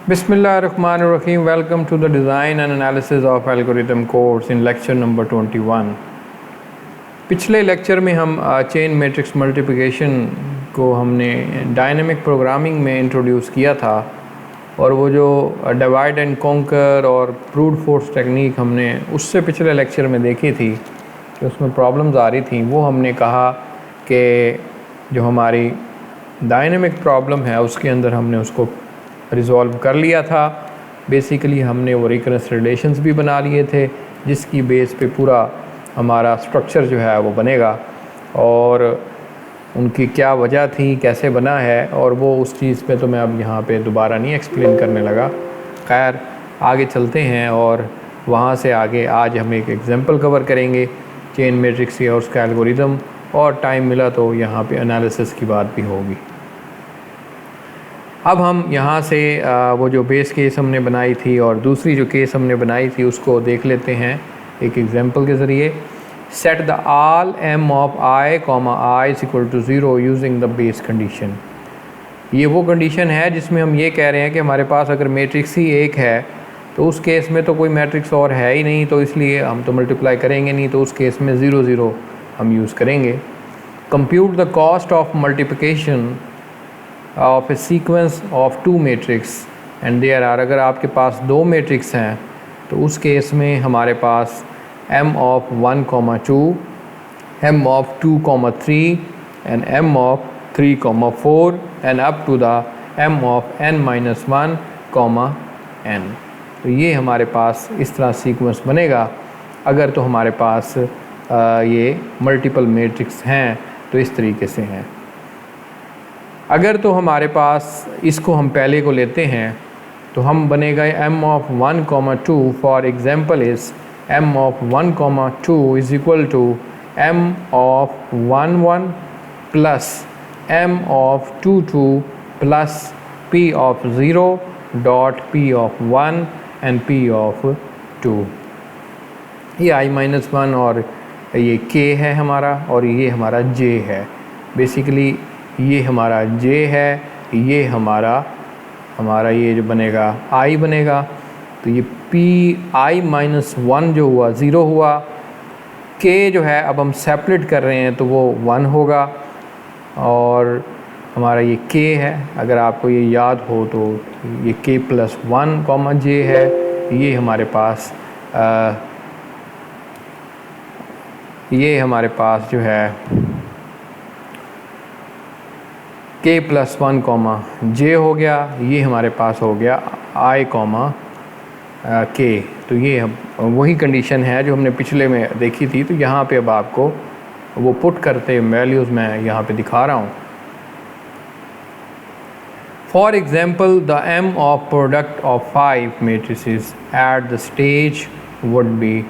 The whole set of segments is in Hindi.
Bismillahirrahmanirrahim. Welcome to the design and analysis of algorithm course in lecture number 21. पिछले लेक्चर में हम चेन मैट्रिक्स मल्टीप्लिकेशन को हमने डायनेमिक प्रोग्रामिंग में इंट्रोड्यूस किया था और वो जो डिवाइड एंड कॉन्कर और ब्रूट फोर्स टेक्निक हमने उससे पिछले लेक्चर में देखी थी कि उसमें प्रॉब्लम्स आ रही थी। वो हमने कहा कि जो हमारी डायनेमिक प्रॉब्लम है उसके अंदर हमने उसको रिज़ॉल्व कर लिया था। बेसिकली हमने वो रिकरेंस रिलेशंस भी बना लिए थे जिसकी बेस पे पूरा हमारा स्ट्रक्चर जो है वो बनेगा और उनकी क्या वजह थी, कैसे बना है, और वो उस चीज़ पे तो मैं अब यहाँ पे दोबारा नहीं एक्सप्लेन करने लगा। खैर आगे चलते हैं और वहाँ से आगे आज हम एक एग्जांपल कवर करेंगे चेन मैट्रिक्स और उसका एल्गोरिदम, और टाइम मिला तो यहाँ पे एनालिसिस की बात भी होगी। अब हम यहाँ से वो जो बेस केस हमने बनाई थी और दूसरी जो केस हमने बनाई थी उसको देख लेते हैं एक एग्जांपल के ज़रिए। Set the all M of I comma I is equal to 0 using the base condition. ये वो कंडीशन है जिसमें हम ये कह रहे हैं कि हमारे पास अगर मैट्रिक्स ही एक है तो उस केस में तो कोई मैट्रिक्स और है ही नहीं, तो इसलिए हम तो मल्टीप्लाई करेंगे नहीं, तो उस केस में 0 0 हम यूज़ करेंगे। Compute the cost of multiplication of a sequence of 2 matrix and there are, अगर आपके पास 2 मैट्रिक्स हैं तो उस केस में हमारे पास m of 1, 2, m of 2, 3 and m of 3, 4 and up to the m of n-1, n। तो ये हमारे पास इस तरह सीक्वेंस बनेगा। अगर तो हमारे पास ये मल्टीपल मैट्रिक्स हैं तो इस तरीके से हैं। अगर तो हमारे पास इसको हम पहले को लेते हैं तो हम बनेगा m of 1, 2 for example is m of 1, 2 is equal to m of 1, 1 plus m of 2, 2 plus p of 0 dot p of 1 and p of 2। ये i-1 और ये k है हमारा और ये हमारा j है। बेसिकली ये हमारा j है, ये हमारा ये जो बनेगा i बनेगा। तो ये pi-1 जो हुआ 0 हुआ। k जो है अब हम सेपरेट कर रहे हैं तो वो 1 होगा और हमारा ये k है। अगर आपको ये याद हो तो ये k प्लस 1 j है। ये हमारे पास जो है k प्लस 1 j हो गया। ये हमारे पास हो गया i k। तो ये वही कंडीशन है जो हमने पिछले में देखी थी। तो यहाँ पे अब आपको वो पुट करते वैल्यूज़ मैं यहाँ पे दिखा रहा हूँ। For example the m of product of 5 matrices at the stage would be.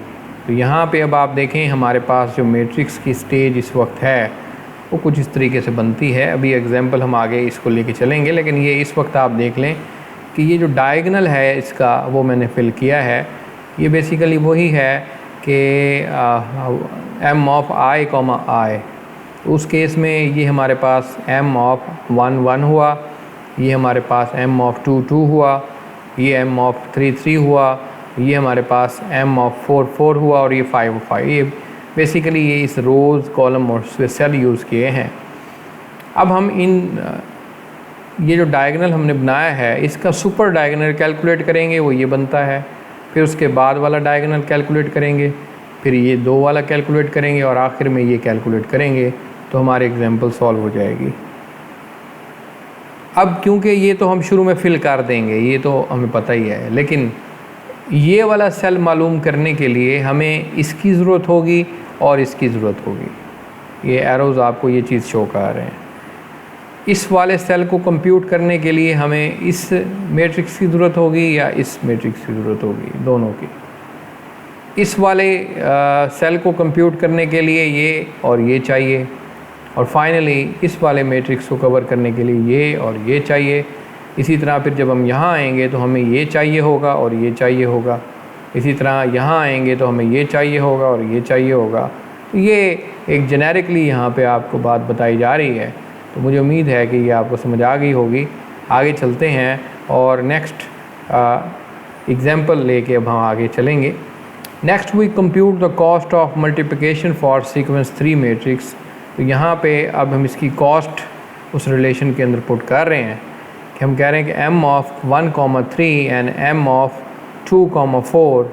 तो यहाँ पे अब आप देखें हमारे पास जो मैट्रिक्स की स्टेज इस वक्त है वो कुछ इस तरीके से बनती है। अभी एग्जांपल हम आगे इसको लेके चलेंगे, लेकिन ये इस वक्त आप देख लें कि ये जो डायगोनल है इसका वो मैंने फिल किया है। ये बेसिकली वही है कि m ऑफ i, i। उस केस में ये हमारे पास m ऑफ 1, 1 हुआ, ये हमारे पास m ऑफ 2, 2 हुआ, ये m ऑफ 3, 3 हुआ, ये हमारे पास m ऑफ 4, 4 हुआ और ये 5, 5। ये बेसिकली ये इस रोज़ कॉलम और सेल यूज़ किए हैं। अब हम ये जो डायगोनल हमने बनाया है इसका सुपर डायगोनल कैलकुलेट करेंगे, वो ये बनता है। फिर उसके बाद वाला डायगोनल कैलकुलेट करेंगे, फिर ये 2 वाला कैलकुलेट करेंगे और आखिर में ये कैलकुलेट करेंगे तो हमारी एग्जांपल सॉल्व हो जाएगी। अब क्योंकि ये तो हम शुरू में फिल कर देंगे, ये तो हमें पता ही है, लेकिन ये वाला सेल मालूम करने के लिए हमें इसकी ज़रूरत होगी और इसकी ज़रूरत होगी। ये एरोज़ आपको ये चीज़ शो कर रहे हैं। इस वाले सेल को कंप्यूट करने के लिए हमें इस मैट्रिक्स की ज़रूरत होगी या इस मैट्रिक्स की ज़रूरत होगी, दोनों की। इस वाले सेल को कंप्यूट करने के लिए ये और ये चाहिए, और फाइनली इस वाले मैट्रिक्स को कवर करने के लिए ये और ये चाहिए। इसी तरह फिर जब हम यहाँ आएंगे तो हमें ये चाहिए होगा और ये चाहिए होगा। इसी तरह यहाँ आएंगे तो हमें ये चाहिए होगा और ये चाहिए होगा। ये एक जेनेरिकली यहाँ पे आपको बात बताई जा रही है। तो मुझे उम्मीद है कि ये आपको समझ आ गई होगी। आगे चलते हैं और नेक्स्ट एग्जाम्पल लेके अब हम आगे चलेंगे। Next we compute the cost of multiplication for sequence 3 matrix. तो यहाँ पे अब हम इसकी कॉस्ट उस रिलेशन के अंदर पुट कर रहे हैं कि हम कह रहे हैं कि m of 1,3 and m of 2,4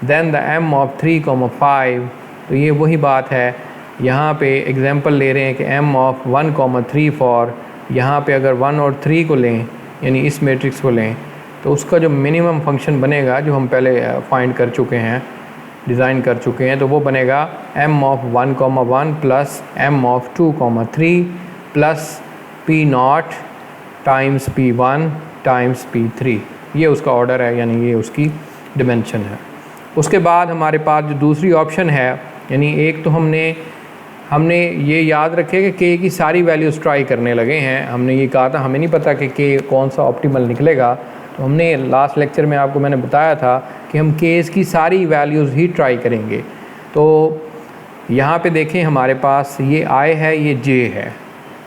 then the m of 3,5। तो ये वही बात है, यहाँ पे एग्जांपल ले रहे हैं कि m ऑफ 1,3 फॉर, यहाँ पे अगर 1 और 3 को लें यानी इस मैट्रिक्स को लें तो उसका जो मिनिमम फंक्शन बनेगा जो हम पहले फाइंड कर चुके हैं, डिज़ाइन कर चुके हैं, तो वो बनेगा m of 1,1 plus m of 2,3 plus P0 times P1 times P3। ये उसका ऑर्डर है, यानी ये उसकी डिमेंशन है। उसके बाद हमारे पास जो दूसरी ऑप्शन है, यानी एक तो हमने ये याद रखे कि k की सारी वैल्यूज़ ट्राई करने लगे हैं। हमने ये कहा था हमें नहीं पता कि k कौन सा ऑप्टिमल निकलेगा, तो हमने लास्ट लेक्चर में आपको मैंने बताया था कि हम केस की सारी वैल्यूज़ ही ट्राई करेंगे। तो यहाँ पे देखें हमारे पास ये I है, ये J है,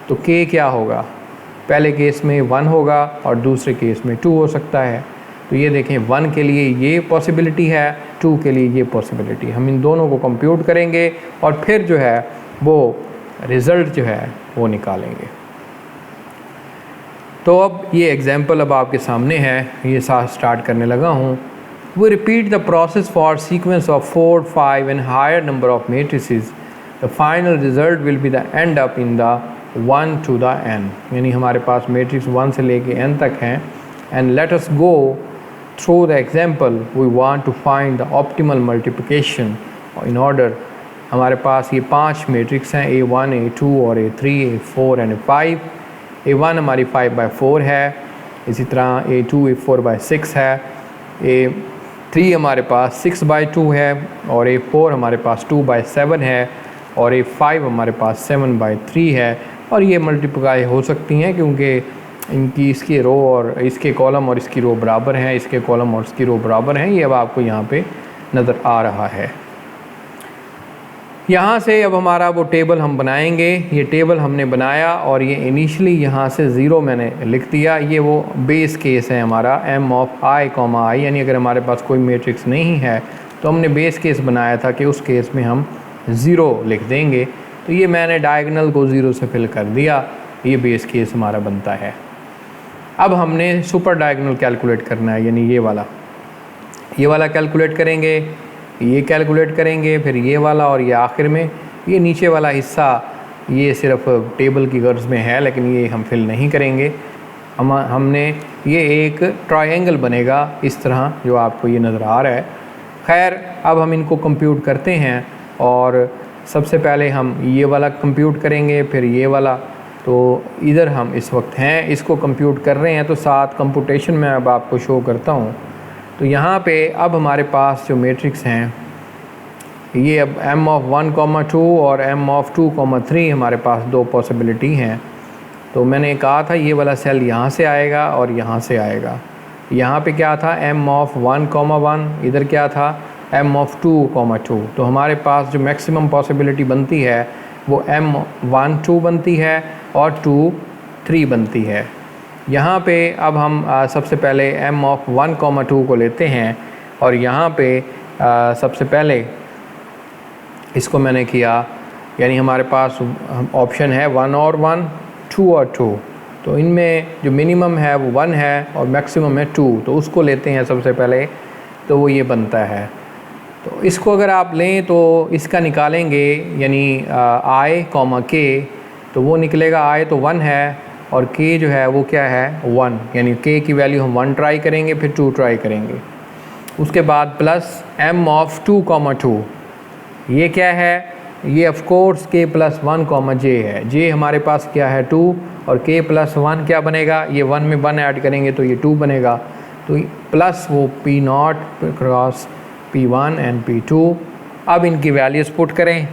तो K क्या होगा? पहले केस में 1 होगा और दूसरे केस में 2 हो सकता है। तो ये देखें 1 के लिए ये पॉसिबिलिटी है, 2 के लिए ये पॉसिबिलिटी। हम इन दोनों को कंप्यूट करेंगे और फिर जो है वो रिज़ल्ट जो है वो निकालेंगे। तो अब ये एग्जांपल अब आपके सामने है, ये साथ स्टार्ट करने लगा हूँ। We repeat the process for sequence of 4, 5 and higher number of matrices. The final result will be the end up in the 1 to the n, यानी हमारे पास मैट्रिक्स 1 से लेके n तक हैं। And let us go through the example. We want to find the optimal multiplication in order। हमारे पास ये 5 मैट्रिक्स हैं, A1, A2 और A3, A4 and A5। A1 हमारी 5/4 है, इसी तरह A2 4/6 है, A3 हमारे पास 6/2 है और A4 हमारे पास 2/7 है और A5 हमारे पास 7/3 है। और ये मल्टीप्लाई हो सकती हैं क्योंकि इनकी इसकी रो और इसके कॉलम और इसकी रो बराबर हैं, इसके कॉलम और इसकी रो बराबर हैं। ये अब आपको यहाँ पे नज़र आ रहा है। यहाँ से अब हमारा वो टेबल हम बनाएंगे। ये टेबल हमने बनाया और ये इनिशियली यहाँ से 0 मैंने लिख दिया। ये वो बेस केस है हमारा m ऑफ i, यानी अगर हमारे पास कोई मैट्रिक्स नहीं है तो हमने बेस केस बनाया था कि उस केस में हम 0 लिख देंगे। तो ये मैंने डायगोनल को 0 से फिल कर दिया, ये बेस केस हमारा बनता है। अब हमने सुपर डायगोनल कैलकुलेट करना है, यानी ये वाला कैलकुलेट करेंगे, ये कैलकुलेट करेंगे, फिर ये वाला और ये आखिर में ये नीचे वाला हिस्सा ये सिर्फ टेबल की गर्ज में है, लेकिन ये हम फिल नहीं करेंगे। हमने ये एक ट्रायंगल बनेगा इस तरह जो आपको ये नज़र आ रहा है। खैर अब हम इनको कंप्यूट करते हैं और सबसे पहले हम ये वाला कंप्यूट करेंगे, फिर ये वाला। तो इधर हम इस वक्त हैं, इसको कंप्यूट कर रहे हैं, तो साथ कंप्यूटेशन में अब आपको शो करता हूँ। तो यहाँ पे अब हमारे पास जो मैट्रिक्स हैं ये अब m ऑफ 1,2 और m ऑफ 2,3 हमारे पास 2 पॉसिबिलिटी हैं। तो मैंने कहा था ये वाला सेल यहाँ से आएगा और यहाँ से आएगा। यहाँ पे क्या था m ऑफ 1,1, इधर क्या था m ऑफ 2,2। तो हमारे पास जो मैक्सिमम पॉसिबिलिटी बनती है वो m1,2 बनती है और 2,3 बनती है। यहाँ पे अब हम सबसे पहले m ऑफ 1,2 को लेते हैं और यहाँ पे सबसे पहले इसको मैंने किया, यानी हमारे पास ऑप्शन है 1 और 1, 2 और 2। तो इनमें जो मिनिमम है वो 1 है और मैक्सिमम है 2, तो उसको लेते हैं सबसे पहले, तो वो ये बनता है। तो इसको अगर आप लें तो इसका निकालेंगे, यानी i, k, तो वो निकलेगा i तो 1 है और k जो है वो क्या है 1, यानी k की वैल्यू हम 1 ट्राई करेंगे, फिर 2 ट्राई करेंगे। उसके बाद प्लस m ऑफ 2,2, ये क्या है, ये of course k plus 1, j है। j हमारे पास क्या है 2 और k प्लस 1 क्या बनेगा, ये 1 में 1 ऐड करेंगे तो ये 2 बनेगा। तो प्लस वो P0 cross P1 and P2। अब इनकी वैल्यूज़ पुट करें।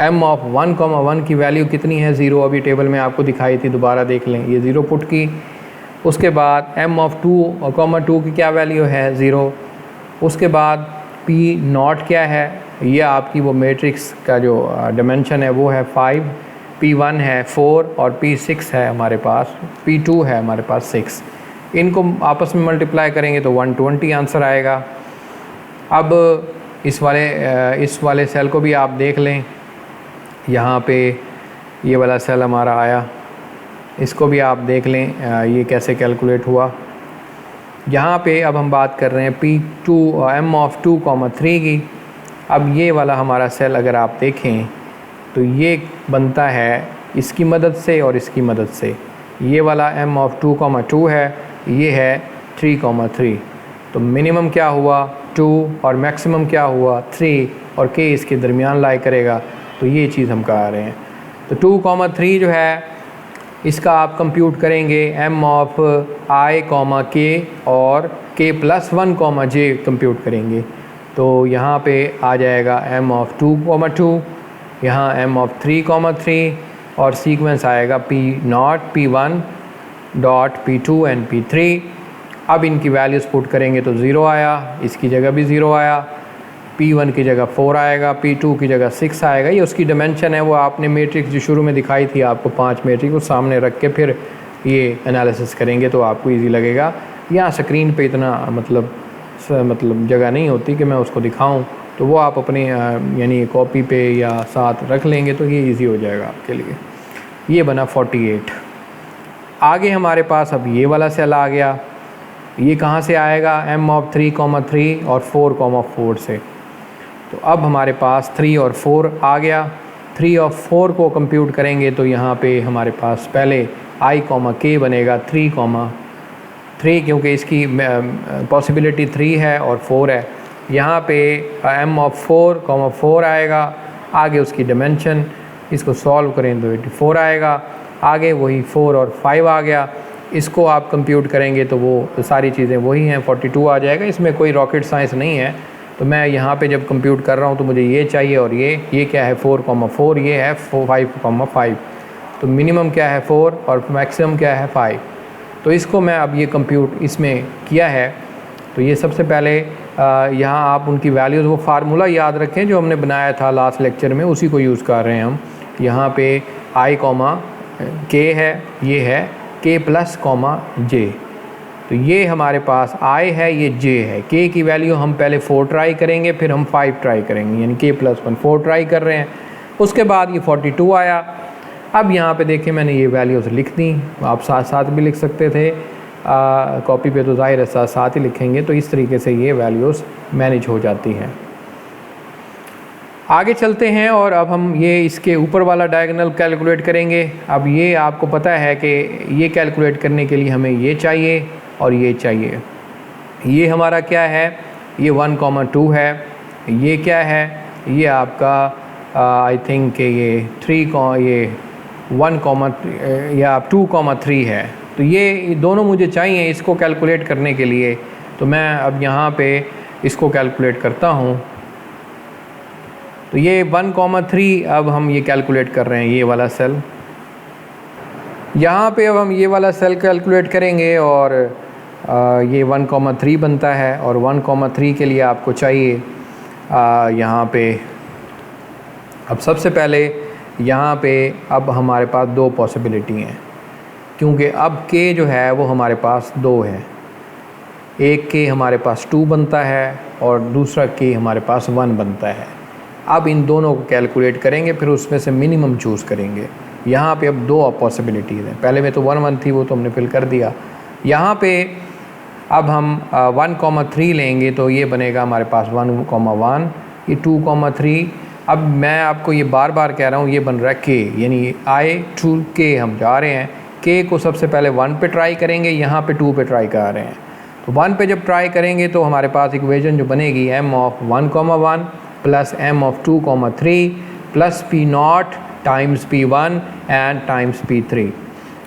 m ऑफ 1,1 की वैल्यू कितनी है 0, अभी टेबल में आपको दिखाई थी, दोबारा देख लें, ये 0 पुट की। उसके बाद m ऑफ 2,2 की क्या वैल्यू है 0। उसके बाद P0 क्या है, ये आपकी वो मैट्रिक्स का जो डायमेंशन है वो है 5, P1 है 4 और P6 है हमारे पास, P2 है हमारे पास 6। इनको आपस में मल्टीप्लाई करेंगे तो 120 आंसर आएगा। अब इस वाले सेल को भी आप देख लें, यहाँ पे ये वाला सेल हमारा आया, इसको भी आप देख लें ये कैसे कैलकुलेट हुआ। यहाँ पे अब हम बात कर रहे हैं P2 M ऑफ 2,3 की। अब ये वाला हमारा सेल अगर आप देखें तो ये बनता है इसकी मदद से और इसकी मदद से। ये वाला M ऑफ 2,2 है, ये है 3,3। तो मिनिमम क्या हुआ 2 और मैक्सिमम क्या हुआ 3 और K इसके दरमियान लाई करेगा। तो ये चीज़ हम कहा रहे हैं। तो 2,3 जो है इसका आप कंप्यूट करेंगे M ऑफ I, K और K + 1, J कंप्यूट करेंगे। तो यहाँ पे आ जाएगा M ऑफ 2,2, यहाँ M ऑफ 3,3 और सीक्वेंस आएगा P0, P1 dot P2 and P3। अब इनकी वैल्यूज़ पुट करेंगे तो 0 आया, इसकी जगह भी 0 आया, P1 की जगह 4 आएगा, P2 की जगह 6 आएगा। ये उसकी डिमेंशन है, वो आपने मैट्रिक्स जो शुरू में दिखाई थी आपको 5 मैट्रिक्स, वो सामने रख के फिर ये एनालिसिस करेंगे तो आपको इजी लगेगा। यहाँ स्क्रीन पे इतना मतलब जगह नहीं होती कि मैं उसको दिखाऊं, तो वो आप अपने यानी कॉपी पे या साथ रख लेंगे तो ये इजी हो जाएगा आपके लिए। ये बना 48। आगे हमारे पास अब ये वाला सेल आ गया। ये कहाँ से आएगा M ऑफ 3,3 और 4,4 से। तो अब हमारे पास 3 और 4 आ गया। 3 और 4 को कंप्यूट करेंगे तो यहाँ पे हमारे पास पहले I, K बनेगा 3, क्योंकि इसकी पॉसिबिलिटी 3 है और 4 है। यहाँ पे M ऑफ 4,4 आएगा, आगे उसकी डिमेंशन, इसको सॉल्व करें तो 84 आएगा, आगे वही 4 और 5 आ गया। इसको आप कंप्यूट करेंगे तो वो सारी चीज़ें वही हैं, 42 आ जाएगा। इसमें कोई रॉकेट साइंस नहीं है। तो मैं यहाँ पे जब कंप्यूट कर रहा हूँ तो मुझे ये चाहिए और ये क्या है 4,4, ये है 5,5। तो मिनिमम क्या है 4 और मैक्सिमम क्या है 5। तो इसको मैं अब ये कंप्यूट इसमें किया है। तो ये सबसे पहले यहाँ आप उनकी वैल्यूज़, वो फार्मूला याद रखें जो हमने बनाया था लास्ट लेक्चर में, उसी को यूज़ कर रहे हैं हम। यहाँ पे I, K है, ये है K + J। तो ये हमारे पास I है, ये J है। K की वैल्यू हम पहले 4 ट्राई करेंगे, फिर हम 5 ट्राई करेंगे, यानी K + 1 4 ट्राई कर रहे हैं। उसके बाद ये 42 आया। अब यहाँ पे देखिए मैंने ये वैल्यूज़ लिख दी, आप साथ साथ भी लिख सकते थे, कॉपी पे तो ज़ाहिर है साथ साथ ही लिखेंगे। तो इस तरीके से ये वैल्यूज़ मैनेज हो जाती हैं। आगे चलते हैं और अब हम ये इसके ऊपर वाला डायगोनल कैलकुलेट करेंगे। अब ये आपको पता है कि ये कैलकुलेट करने के लिए हमें ये चाहिए और ये चाहिए। ये हमारा क्या है, ये 1,2 है। ये क्या है, ये आपका आई थिंक ये 2,3 है। तो ये दोनों मुझे चाहिए इसको कैलकुलेट करने के लिए। तो मैं अब यहाँ पे इसको कैलकुलेट करता हूँ। तो ये 1,3 अब हम ये कैलकुलेट कर रहे हैं, ये वाला सेल। यहाँ पे अब हम ये वाला सेल कैलकुलेट करेंगे और ये 1,3 बनता है। और 1,3 के लिए आपको चाहिए यहाँ पे, अब सबसे पहले यहाँ पे अब हमारे पास 2 पॉसिबिलिटी हैं, क्योंकि अब K जो है वो हमारे पास 2 है। एक K हमारे पास 2 बनता है और दूसरा K हमारे पास 1 बनता है। अब इन दोनों को कैलकुलेट करेंगे, फिर उसमें से मिनिमम चूज़ करेंगे। यहाँ पे अब 2 पॉसिबिलिटीज़ हैं। पहले में तो 1 थी, वो तो हमने फिल कर दिया। यहाँ पे अब हम 1,3 लेंगे तो ये बनेगा हमारे पास 1,1, ये 2,3। अब मैं आपको ये बार बार कह रहा हूँ, ये बन रहा है K, यानी I to K हम जा रहे हैं। K को सबसे पहले 1 पे ट्राई करेंगे, यहाँ पे 2 पे ट्राई कर रहे हैं। तो 1 पे जब ट्राई करेंगे तो हमारे पास इक्वेशन जो बनेगी M of 1,1 plus M of 2,3 plus P0 times P1 and times P3।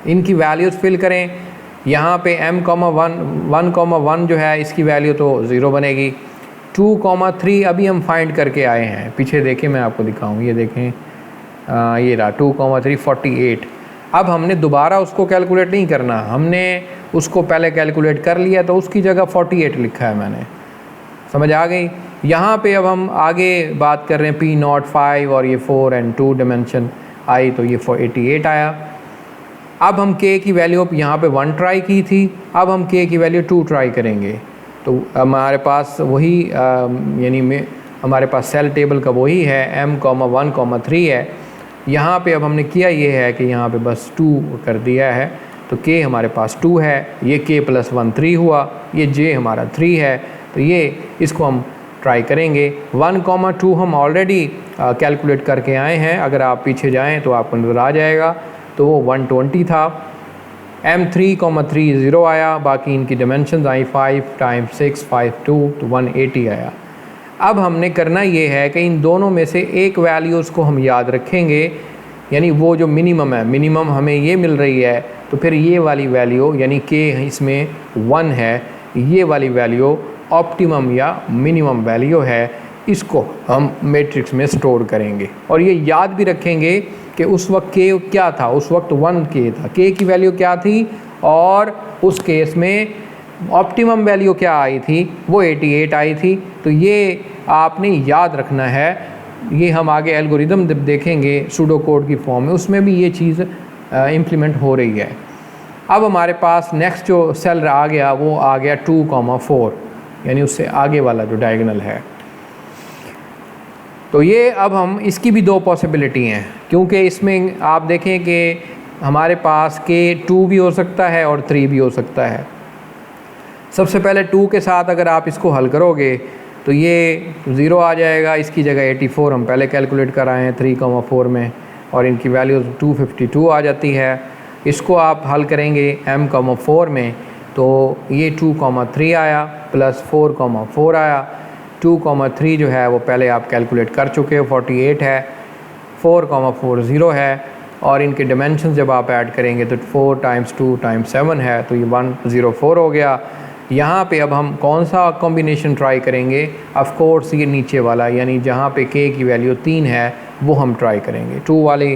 इनकी वैल्यूज़ फिल करें। यहाँ पे M,1 जो है इसकी वैल्यू तो 0 बनेगी। 2,3 अभी हम फाइंड करके आए हैं, पीछे देखें मैं आपको दिखाऊँ, ये देखें ये रहा 2,3 48। अब हमने दोबारा उसको कैलकुलेट नहीं करना, हमने उसको पहले कैलकुलेट कर लिया तो उसकी जगह 48 लिखा है मैंने, समझ आ गई। यहाँ पे अब हम आगे बात कर रहे हैं P0 5 और ये 4 एंड 2 डिमेंशन आई, तो ये 88 आया। अब हम k की वैल्यू यहाँ पे 1 ट्राई की थी, अब हम k की वैल्यू 2 ट्राई करेंगे। तो हमारे पास वही यानी हमारे पास सेल टेबल का वही है m,1,3 है। यहाँ पे अब हमने किया ये है कि यहाँ पे बस 2 कर दिया है, तो k हमारे पास 2 है, ये k + 1 3 हुआ, ये j हमारा 3 है। तो ये इसको हम ट्राई करेंगे। 1,2 हम ऑलरेडी कैलकुलेट करके आए हैं, अगर आप पीछे जाएं तो आपको नज़र आ जाएगा, तो वो 120 था। m3,3 0 आया, बाकी इनकी डिमेंशंस आई 5 × 6 5 2 तो 180 आया। अब हमने करना ये है कि इन दोनों में से एक वैल्यूज़ को हम याद रखेंगे, यानी वो जो मिनिमम है, मिनिमम हमें ये मिल रही है, तो फिर ये वाली वैल्यू यानी k इसमें 1 है, ये वाली वैल्यू ऑप्टिमम या मिनिमम वैल्यू है, इसको हम मैट्रिक्स में स्टोर करेंगे। और ये याद भी रखेंगे कि उस वक्त k क्या था, उस वक्त 1k था, k की वैल्यू क्या थी और उस केस में ऑप्टिमम वैल्यू क्या आई थी, वो 88 आई थी। तो ये आपने याद रखना है। ये हम आगे एल्गोरिदम देखेंगे सूडो कोड की फॉर्म में, उसमें भी ये चीज़ इम्प्लीमेंट हो रही है। अब हमारे पास नेक्स्ट जो सेल आ गया वो आ गया 2,4, यानी उससे आगे वाला जो डायगोनल है। तो ये अब हम इसकी भी 2 पॉसिबिलिटी हैं, क्योंकि इसमें आप देखें कि हमारे पास k 2 भी हो सकता है और 3 भी हो सकता है। सबसे पहले 2 के साथ अगर आप इसको हल करोगे तो ये 0 आ जाएगा, इसकी जगह 84 हम पहले कैलकुलेट कर आए हैं 3,4 में, और इनकी वैल्यूज़ 252 आ जाती है। इसको आप हल करेंगे m,4 में, तो ये 2,3 आया प्लस 4,4 आया। 2,3 जो है वो पहले आप कैलकुलेट कर चुके हो, 48 है, 4,4 0 है, और इनके डिमेंशन जब आप ऐड करेंगे तो 4 × 2 × 7 है, तो ये 104 हो गया। यहाँ पे अब हम कौन सा कॉम्बिनेशन ट्राई करेंगे? ऑफ कोर्स ये नीचे वाला, यानी जहाँ पे k की वैल्यू 3 है वो हम ट्राई करेंगे। 2 वाले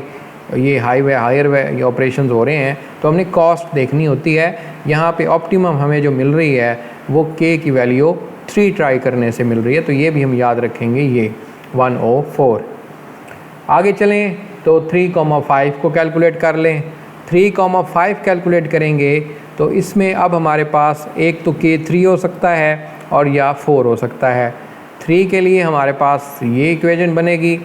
ये हायर वे ऑपरेशंस हो रहे हैं, तो हमने कॉस्ट देखनी होती है। यहाँ पे ऑप्टिमम हमें जो मिल रही है वो k की वैल्यू 3 ट्राई करने से मिल रही है, तो ये भी हम याद रखेंगे, ये 104। आगे चलें तो 3,5 को कैलकुलेट कर लें। 3,5 कैलकुलेट करेंगे तो इसमें अब हमारे पास एक तो k 3 हो सकता है और या 4 हो सकता है। 3 के लिए हमारे पास ये इक्वेशन बनेगी,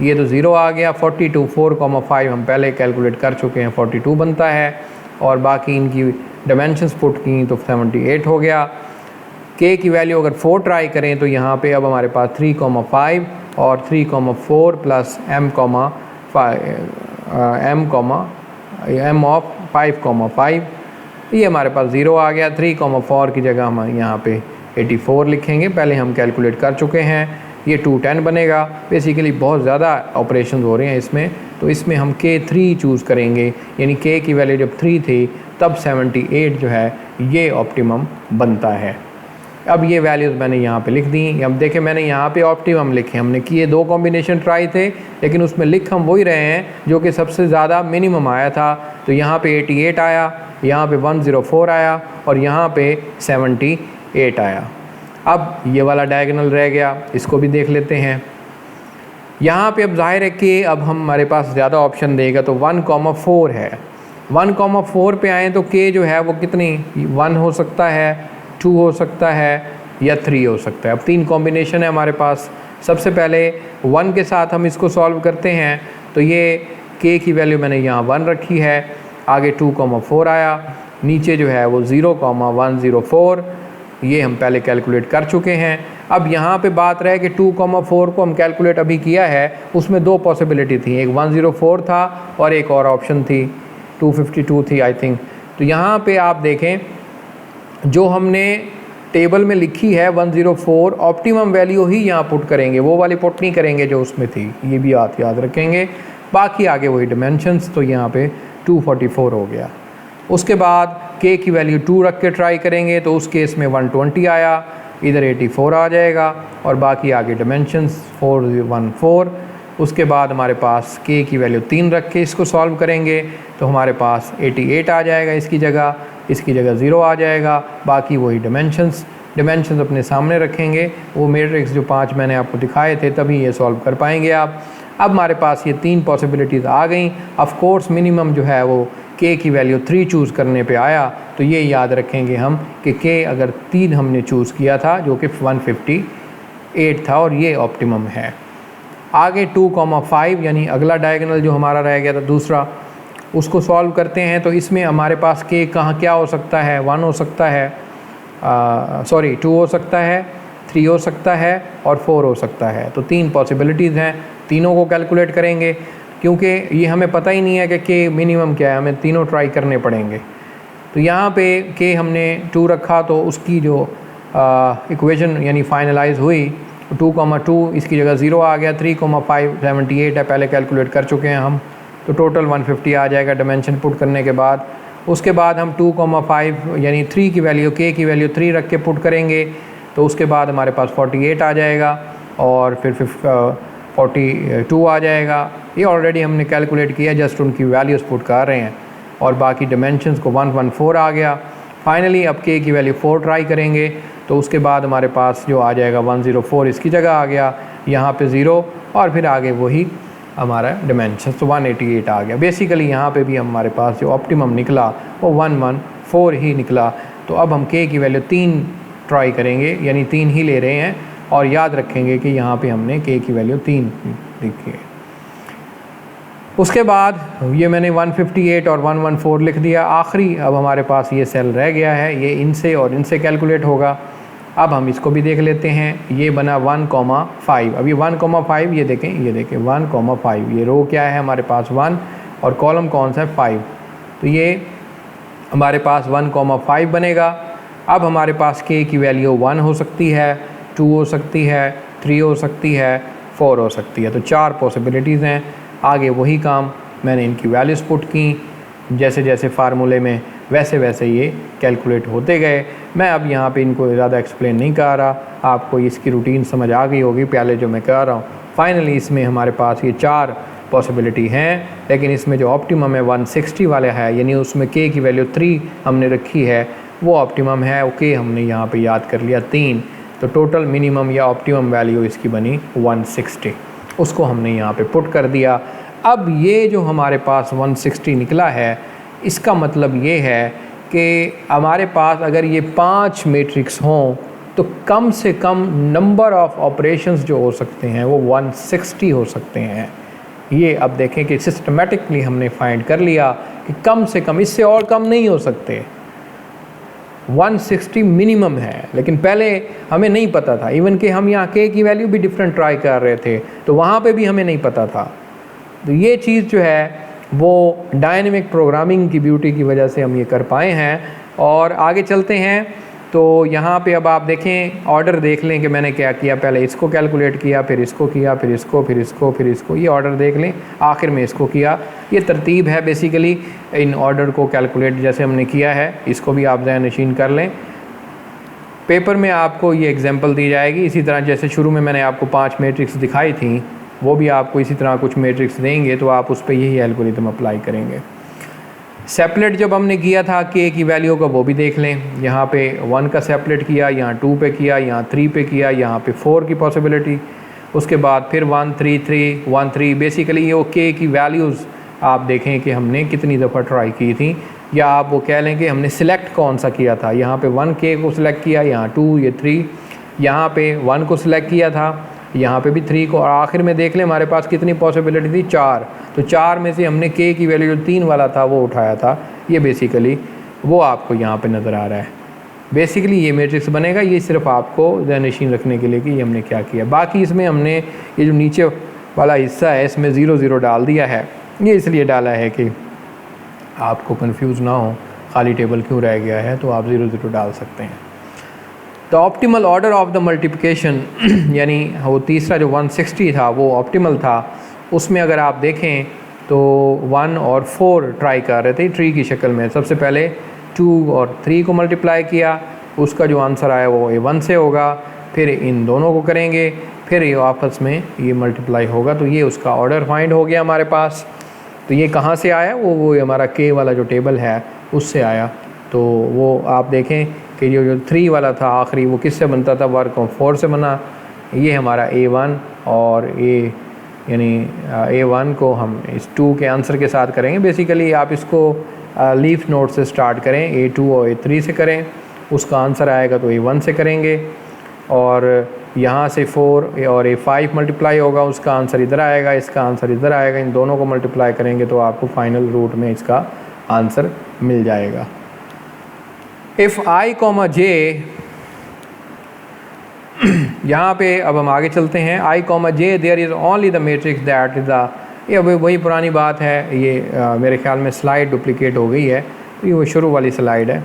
ये तो 0 आ गया। 42 4,5 हम पहले कैलकुलेट कर चुके हैं, 42 बनता है, और बाकी इनकी डायमेंशंस पुट की तो 78 हो गया। k की वैल्यू अगर 4 ट्राई करें तो यहाँ पे अब हमारे पास 3,5 और 3,4 प्लस m ऑफ 5,5, ये हमारे पास 0 आ गया। 3,4 की जगह हम यहाँ पे 84 लिखेंगे, पहले हम कैलकुलेट कर चुके हैं, ये 210 बनेगा। बेसिकली बहुत ज़्यादा ऑपरेशन हो रहे हैं इसमें, तो इसमें हम k 3 चूज़ करेंगे, यानी k की वैल्यू जब 3 थी तब 78 जो है ये ऑप्टिमम बनता है। अब ये वैल्यूज़ मैंने यहाँ पे लिख दी। अब देखें मैंने यहाँ पे ऑप्टिमम लिखे, हमने किए 2 कॉम्बिनेशन ट्राई थे, लेकिन उसमें लिख हम वही रहे हैं जो कि सबसे ज़्यादा मिनिमम आया था। तो यहाँ पे 88 आया, यहाँ पे 104 आया और यहाँ पे 78 आया। अब ये वाला डायगोनल रह गया, इसको भी देख लेते हैं। यहाँ पे अब जाहिर है कि अब हमारे पास ज़्यादा ऑप्शन देगा, तो 1,4 है। 1,4 पे आएँ तो k जो है वो कितनी 1 हो सकता है, 2 हो सकता है या 3 हो सकता है। अब 3 कॉम्बिनेशन है हमारे पास। सबसे पहले 1 के साथ हम इसको सॉल्व करते हैं, तो ये k की वैल्यू मैंने यहाँ 1 रखी है, आगे 2,4 आया, नीचे जो है वो 0,104, ये हम पहले कैलकुलेट कर चुके हैं। अब यहाँ पे बात रहे कि 2,4 को हम कैलकुलेट अभी किया है, उसमें 2 पॉसिबिलिटी थी, एक 104 था और एक और ऑप्शन थी 252 थी आई थिंक। तो यहाँ पे आप देखें जो हमने टेबल में लिखी है 104, ऑप्टिमम वैल्यू ही यहाँ पुट करेंगे, वो वाली पुट नहीं करेंगे जो उसमें थी, ये भी आप याद रखेंगे। बाकी आगे वही डिमेंशंस, तो यहाँ पे 244 हो गया। उसके बाद k की वैल्यू 2 रख के ट्राई करेंगे, तो उस केस में 120 आया, इधर 84 आ जाएगा और बाकी आगे डिमेंशंस 414। उसके बाद हमारे पास k की वैल्यू 3 रख के इसको सॉल्व करेंगे, तो हमारे पास 88 आ जाएगा, इसकी जगह 0 आ जाएगा। बाकी वही डिमेंशंस अपने सामने रखेंगे, वो मैट्रिक्स जो 5 मैंने आपको दिखाए थे, तभी ये सॉल्व कर पाएंगे आप। अब हमारे पास ये 3 पॉसिबिलिटीज़ आ गई। ऑफ कोर्स मिनिमम जो है वो k की वैल्यू 3 चूज़ करने पे आया, तो ये याद रखेंगे हम कि k अगर 3 हमने चूज़ किया था जो कि 158 था और ये ऑप्टिमम है। आगे 2,5 यानी अगला डायगोनल जो हमारा रह गया था दूसरा, उसको सॉल्व करते हैं। तो इसमें हमारे पास k कहाँ क्या हो सकता है, 1 हो सकता है, 2 हो सकता है, 3 हो सकता है और 4 हो सकता है। तो 3 पॉसिबिलिटीज़ हैं, तीनों को कैलकुलेट करेंगे क्योंकि ये हमें पता ही नहीं है कि k मिनिमम क्या है, हमें तीनों ट्राई करने पड़ेंगे। तो यहाँ पे k हमने 2 रखा तो उसकी जो इक्वेशन यानी फाइनलाइज हुई 2,2 इसकी जगह 0 आ गया, 3,5 78 है, पहले कैलकुलेट कर चुके हैं हम, तो टोटल 150 आ जाएगा डायमेंशन पुट करने के बाद। उसके बाद हम 2,5 यानी 3 की वैल्यू k की वैल्यू 3 रख के पुट करेंगे, तो उसके बाद हमारे पास 48 आ जाएगा और फिर 42 आ जाएगा। ये ऑलरेडी हमने कैलकुलेट किया, जस्ट उनकी वैल्यूज़ पुट कर रहे हैं और बाकी डायमेंशंस को 114 आ गया। फाइनली अब k की वैल्यू 4 ट्राई करेंगे, तो उसके बाद हमारे पास जो आ जाएगा 104 इसकी जगह आ गया, यहाँ पे 0 और फिर आगे वही हमारा डायमेंशन, तो 188 आ गया। बेसिकली यहाँ पे भी हमारे पास जो ऑप्टिमम निकला वो 114 ही निकला। तो अब हम k की वैल्यू 3 ट्राई करेंगे, यानी 3 ही ले रहे हैं और याद रखेंगे कि यहाँ पे हमने k की वैल्यू 3 लिखी है। उसके बाद ये मैंने 158 और 114 लिख दिया। आखिरी अब हमारे पास ये सेल रह गया है, ये इनसे और इनसे कैलकुलेट होगा। अब हम इसको भी देख लेते हैं, ये बना 1,5। अब ये 1,5 ये देखें 1,5, ये रो क्या है हमारे पास 1 और कॉलम कौन सा है 5, तो ये हमारे पास 1,5 बनेगा। अब हमारे पास k की वैल्यू 1 हो सकती है, 2 हो सकती है, 3 हो सकती है, 4 हो सकती है। तो 4 पॉसिबिलिटीज़ हैं। आगे वही काम मैंने इनकी वैल्यूज़ पुट की, जैसे जैसे फार्मूले में वैसे वैसे ये कैलकुलेट होते गए। मैं अब यहाँ पे इनको ज़्यादा एक्सप्लेन नहीं कर रहा, आपको इसकी रूटीन समझ आ गई होगी पहले जो मैं कर रहा हूँ। फाइनली इसमें हमारे पास ये 4 पॉसिबिलिटी हैं, लेकिन इसमें जो ऑप्टिमम है 160 वाला है, यानी उसमें k की वैल्यू 3 हमने रखी है, वो ऑप्टिमम है। ओके, हमने यहाँ पे याद कर लिया 3, तो टोटल मिनिमम या ऑप्टिमम वैल्यू इसकी बनी 160, उसको हमने यहाँ पे पुट कर दिया। अब ये जो हमारे पास 160 निकला है, इसका मतलब ये है कि हमारे पास अगर ये 5 मैट्रिक्स हों तो कम से कम नंबर ऑफ़ ऑपरेशंस जो हो सकते हैं वो 160 हो सकते हैं। ये अब देखें कि सिस्टमेटिकली हमने फाइंड कर लिया कि कम से कम, इससे और कम नहीं हो सकते, 160 मिनिमम है। लेकिन पहले हमें नहीं पता था, इवन कि हम यहाँ k की वैल्यू भी डिफरेंट ट्राई कर रहे थे, तो वहाँ पे भी हमें नहीं पता था। तो ये चीज़ जो है वो डायनेमिक प्रोग्रामिंग की ब्यूटी की वजह से हम ये कर पाए हैं। और आगे चलते हैं, तो यहाँ पे अब आप देखें, ऑर्डर देख लें कि मैंने क्या किया, पहले इसको कैलकुलेट किया, फिर इसको किया, फिर इसको, फिर इसको, फिर इसको, ये ऑर्डर देख लें, आखिर में इसको किया। ये तरतीब है बेसिकली इन ऑर्डर को कैलकुलेट जैसे हमने किया है, इसको भी आप ज़हन नशीन कर लें। पेपर में आपको ये एग्जांपल दी जाएगी, इसी तरह जैसे शुरू में मैंने आपको 5 मैट्रिक्स दिखाई थी, वो भी आपको इसी तरह कुछ मैट्रिक्स देंगे, तो आप उस पर यही एल्गोरिथम अप्लाई करेंगे। सेपरेट जब हमने किया था k की वैल्यू का, वो भी देख लें, यहाँ पे 1 का सेपरेट किया, यहाँ 2 पे किया, यहाँ 3 पे किया, यहाँ पे 4 की पॉसिबिलिटी, उसके बाद फिर 1 3 3 1 3। बेसिकली ये k की वैल्यूज़ आप देखें कि हमने कितनी दफ़ा ट्राई की थी, या आप वो कह लें कि हमने सिलेक्ट कौन सा किया था। यहाँ पे 1k को सिलेक्ट किया, यहाँ 2, ये 3, यहाँ पे 1 को सिलेक्ट किया था, यहाँ पे भी 3 को, और आखिर में देख लें हमारे पास कितनी पॉसिबिलिटी थी, 4। तो 4 में से हमने k की वैल्यू जो 3 वाला था वो उठाया था। ये बेसिकली वो आपको यहाँ पे नज़र आ रहा है। बेसिकली ये मैट्रिक्स बनेगा, ये सिर्फ आपको ज़हन-नशीन रखने के लिए कि ये हमने क्या किया। बाकी इसमें हमने ये जो नीचे वाला हिस्सा है इसमें 0 0 डाल दिया है। ये इसलिए डाला है कि आपको कंफ्यूज ना हो खाली टेबल क्यों रह गया है, तो आप 0 0 डाल सकते हैं। तो optimal order of the multiplication यानी वो तीसरा जो 160 था वो ऑप्टिमल था। उसमें अगर आप देखें तो 1 और 4 ट्राई कर रहे थे ट्री की शक्ल में। सबसे पहले 2 और 3 को मल्टीप्लाई किया, उसका जो आंसर आया वो A1 से होगा, फिर इन दोनों को करेंगे, फिर ये आपस में ये मल्टीप्लाई होगा, तो ये उसका ऑर्डर फाइंड हो गया हमारे पास। तो ये कहाँ से आया, वो हमारा k वाला जो टेबल है उससे आया। तो वो आप देखें कि जो 3 वाला था आखिरी, वो किससे बनता था, वर्क ऑफ 4 से बना। ये हमारा A1 और यानी A1 को हम इस 2 के आंसर के साथ करेंगे। बेसिकली आप इसको लीफ नोड से स्टार्ट करें, A2 और A3 से करें, उसका आंसर आएगा तो A1 से करेंगे, और यहाँ से 4 और A5 मल्टीप्लाई होगा, उसका आंसर इधर आएगा, इसका आंसर इधर आएगा, इन दोनों को मल्टीप्लाई करेंगे तो आपको फाइनल रूट में इसका आंसर मिल जाएगा। इफ़ I, J, यहाँ पे अब हम आगे चलते हैं। I, J there is only the matrix that is the, ये वही पुरानी बात है, ये मेरे ख्याल में स्लाइड डुप्लिकेट हो गई है, तो ये वो शुरू वाली स्लाइड है।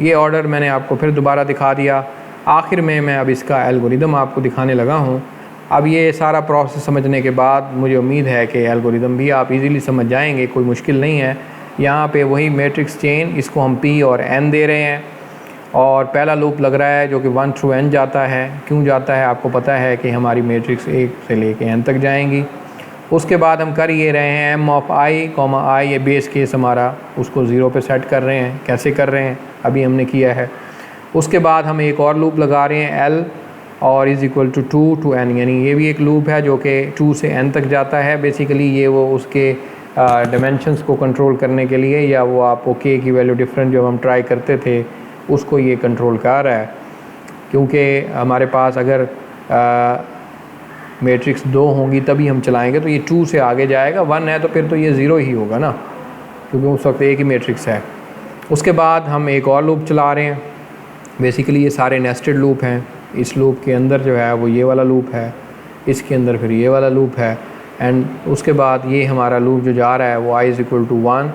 ये ऑर्डर मैंने आपको फिर दोबारा दिखा दिया। आखिर में मैं अब इसका एल्गोरिदम आपको दिखाने लगा हूँ। अब ये सारा प्रोसेस समझने के बाद मुझे उम्मीद है कि एल्गोरिदम भी आप इजीली समझ जाएंगे, कोई मुश्किल नहीं है। यहाँ पे वही मैट्रिक्स चेन, इसको हम P और N दे रहे हैं, और पहला लूप लग रहा है जो कि 1 थ्रू N जाता है। क्यों जाता है आपको पता है कि हमारी मैट्रिक्स 1 से लेके N तक जाएंगी। उसके बाद हम कर ये रहे हैं M ऑफ I, ये बेस केस हमारा, उसको 0 पे सेट कर रहे हैं। कैसे कर रहे हैं अभी हमने किया है। उसके बाद हम एक और लूप लगा रहे हैं L और is equal to 2 to N, यानी ये भी एक लूप है जो कि 2 से N तक जाता है। बेसिकली ये वो उसके डायमेंशंस को कंट्रोल करने के लिए, या वो आपको K की वैल्यू डिफरेंट जो हम ट्राई करते थे उसको ये कंट्रोल कर रहा है। क्योंकि हमारे पास अगर मैट्रिक्स 2 होंगी तभी हम चलाएंगे तो ये 2 से आगे जाएगा, 1 है तो फिर तो ये 0 ही होगा ना, क्योंकि उस वक्त एक ही मैट्रिक्स है। उसके बाद हम एक और लूप चला रहे हैं। बेसिकली ये सारे नेस्टेड लूप हैं। इस लूप के अंदर जो है वो ये वाला लूप है, इसके अंदर फिर ये वाला लूप है, एंड उसके बाद ये हमारा लूप जो जा रहा है वो I is equal to 1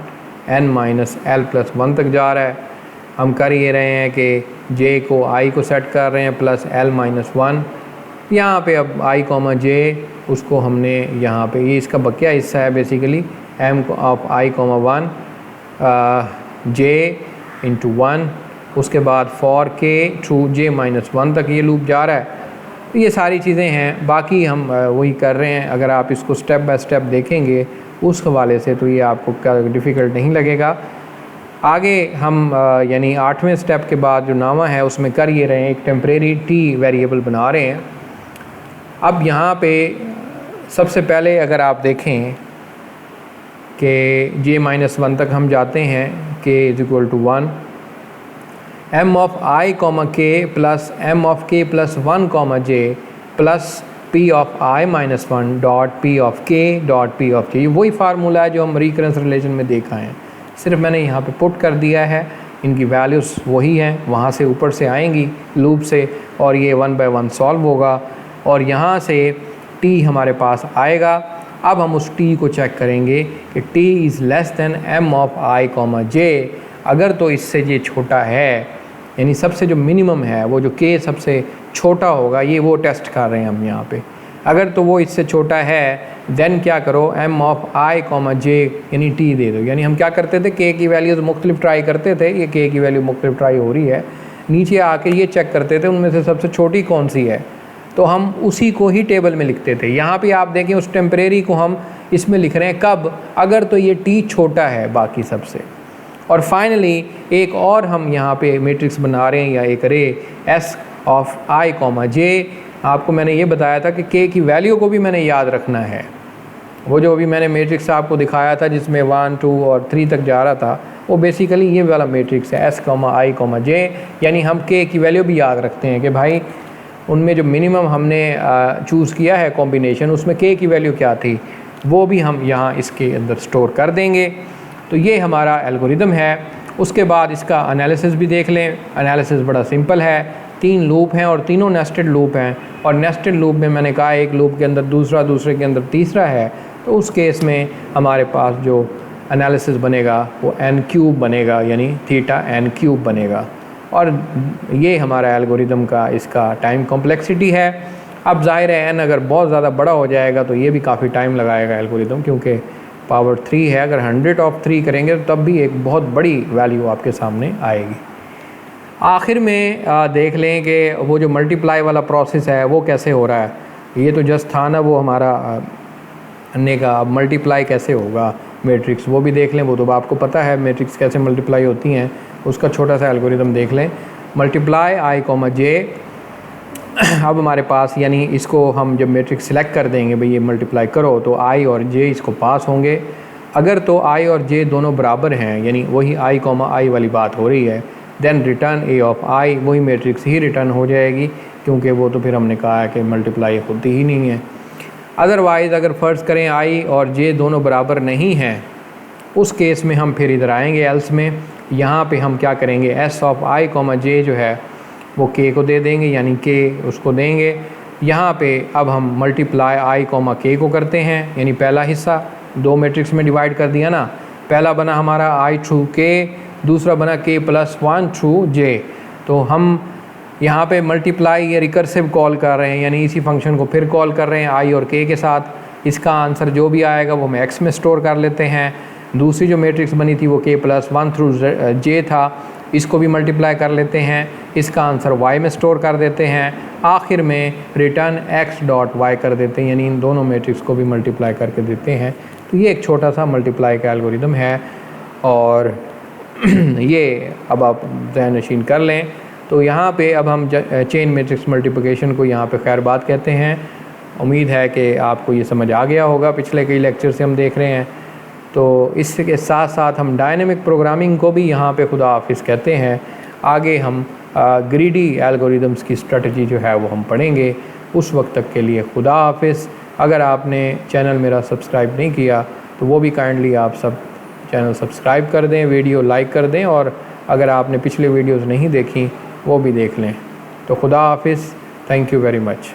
N minus L plus 1 तक जा रहा है। हम कर ये रहे हैं कि J को I को सेट कर रहे हैं प्लस L माइनस 1। यहाँ पे अब I, J उसको हमने यहाँ पे, ये इसका बकिया हिस्सा है basically, M of I, 1 J into 1, उसके बाद for K through J minus 1 तक ये लूप जा रहा है। तो ये सारी चीज़ें हैं, बाकी हम वही कर रहे हैं। अगर आप इसको स्टेप बाय स्टेप देखेंगे उस हवाले से तो ये आपको डिफ़िकल्ट नहीं लगेगा। आगे हम यानी 8वें स्टेप के बाद जो नामा है उसमें कर ये रहे हैं, एक टेम्परेरी T वेरिएबल बना रहे हैं। अब यहाँ पे सबसे पहले अगर आप देखें कि J माइनस 1 तक हम जाते हैं, K is equal to 1, M of I, K plus M of K plus 1, J plus P of I minus 1 dot P of K dot P of J। ये वही फार्मूला है जो हम रिकरेंस रिलेशन में देखा है, सिर्फ मैंने यहाँ पे पुट कर दिया है। इनकी वैल्यूज़ वही हैं, वहाँ से ऊपर से आएंगी लूप से, और ये 1 बाय 1 सॉल्व होगा, और यहाँ से T हमारे पास आएगा। अब हम उस T को चेक करेंगे कि T is less than M of I, J। अगर तो इससे ये छोटा है, यानी सबसे जो मिनिमम है वो जो K सबसे छोटा होगा, ये वो टेस्ट कर रहे हैं हम यहाँ पे। अगर तो वो इससे छोटा है देन क्या करो, M ऑफ I, J यानी T दे दो। यानी हम क्या करते थे, K की वैल्यूज़ मुख्तलिफ ट्राई करते थे, ये K की वैल्यू मुख्तलिफ ट्राई हो रही है, नीचे आके ये चेक करते थे उनमें से सबसे छोटी कौन सी है, तो हम उसी को ही टेबल में लिखते थे। यहाँ पे आप देखें उस टेम्परेरी को हम इसमें लिख रहे हैं कब, अगर तो ये T छोटा है बाकी सबसे। और फाइनली एक और हम यहाँ पे मैट्रिक्स बना रहे हैं, या एक रे S ऑफ I, J। आपको मैंने ये बताया था कि K की वैल्यू को भी मैंने याद रखना है। वो जो अभी मैंने मैट्रिक्स आपको दिखाया था जिसमें 1, 2 और 3 तक जा रहा था, वो बेसिकली ये वाला मैट्रिक्स है S, I, J। यानी हम K की वैल्यू भी याद रखते हैं कि भाई उनमें जो मिनिमम हमने चूज़ किया है कॉम्बिनेशन, उसमें K की वैल्यू क्या थी, वो भी हम यहाँ इसके अंदर स्टोर कर देंगे। तो ये हमारा एल्गोरिदम है। उसके बाद इसका एनालिसिस भी देख लें। एनालिसिस बड़ा सिंपल है, 3 लूप हैं और तीनों नेस्टेड लूप हैं, और नेस्टेड लूप में मैंने कहा एक लूप के अंदर दूसरा, दूसरे के अंदर तीसरा है, तो उस केस में हमारे पास जो एनालिसिस बनेगा वो n³ बनेगा, यानी थीटा n³ बनेगा। और ये हमारा एल्गोरिदम का इसका टाइम कॉम्प्लेक्सिटी है। अब ज़ाहिर है n अगर बहुत ज़्यादा बड़ा हो जाएगा तो ये भी काफ़ी टाइम लगाएगा एल्गोरिदम, क्योंकि पावर 3 है। अगर 100/3 करेंगे तो तब भी एक बहुत बड़ी वैल्यू आपके सामने आएगी। आखिर में देख लें कि वो जो मल्टीप्लाई वाला प्रोसेस है वो कैसे हो रहा है। ये तो जस्ट था ना वो हमारा अन्य का, अब मल्टीप्लाई कैसे होगा मैट्रिक्स वो भी देख लें। वो तो आपको पता है मैट्रिक्स कैसे मल्टीप्लाई होती हैं, उसका छोटा सा एल्गोरिदम देख लें। Multiply I, J। अब हमारे पास यानी इसको हम जब मैट्रिक्स सिलेक्ट कर देंगे भाई ये मल्टीप्लाई करो, तो I और J इसको पास होंगे। अगर तो i और j दोनों बराबर हैं, यानी वही i, i वाली बात हो रही है, then return a of i, वही मैट्रिक्स ही रिटर्न हो जाएगी, क्योंकि वो तो फिर हमने कहा है कि मल्टीप्लाई होती ही नहीं है। अदरवाइज़ अगर फ़र्ज़ करें i और j दोनों बराबर नहीं हैं, उस केस में हम फिर इधर आएंगे एल्स में। यहाँ पे हम क्या करेंगे, s ऑफ i, j जो है वो k को दे देंगे, यानी k उसको देंगे। यहाँ पे अब हम मल्टीप्लाई i, k को करते हैं, यानी पहला हिस्सा दो मैट्रिक्स में डिवाइड कर दिया ना। पहला बना हमारा i थ्रू k, दूसरा बना k प्लस 1 थ्रू j। तो हम यहाँ पे मल्टीप्लाई या रिकर्सिव कॉल कर रहे हैं, यानी इसी फंक्शन को फिर कॉल कर रहे हैं i और k के साथ। इसका आंसर जो भी आएगा वो हम x में स्टोर कर लेते हैं। दूसरी जो मैट्रिक्स बनी थी वो k प्लस 1 थ्रू j था, इसको भी मल्टीप्लाई कर लेते हैं, इसका आंसर y में स्टोर कर देते हैं। आखिर में रिटर्न x डॉट y कर देते हैं, यानी इन दोनों मैट्रिक्स को भी मल्टीप्लाई करके देते हैं। तो ये एक छोटा सा मल्टीप्लाई का एल्गोरिदम है, और ये अब आप ज़हन नशीन कर लें। तो यहाँ पे अब हम चेन मैट्रिक्स मल्टीप्लिकेशन को यहाँ पे खैर बात कहते हैं। उम्मीद है कि आपको ये समझ आ गया होगा, पिछले कई लेक्चर से हम देख रहे हैं। तो इसके साथ साथ हम डायनेमिक प्रोग्रामिंग को भी यहाँ पे खुदा हाफिज़ कहते हैं। आगे हम ग्रीडी एल्गोरिदम्स की स्ट्रेटजी जो है वो हम पढ़ेंगे। उस वक्त तक के लिए खुदा हाफिज़। अगर आपने चैनल मेरा सब्सक्राइब नहीं किया तो वो भी काइंडली आप सब चैनल सब्सक्राइब कर दें, वीडियो लाइक कर दें, और अगर आपने पिछले वीडियोज़ नहीं देखी वो भी देख लें। तो खुदा हाफिज़। Thank you very much.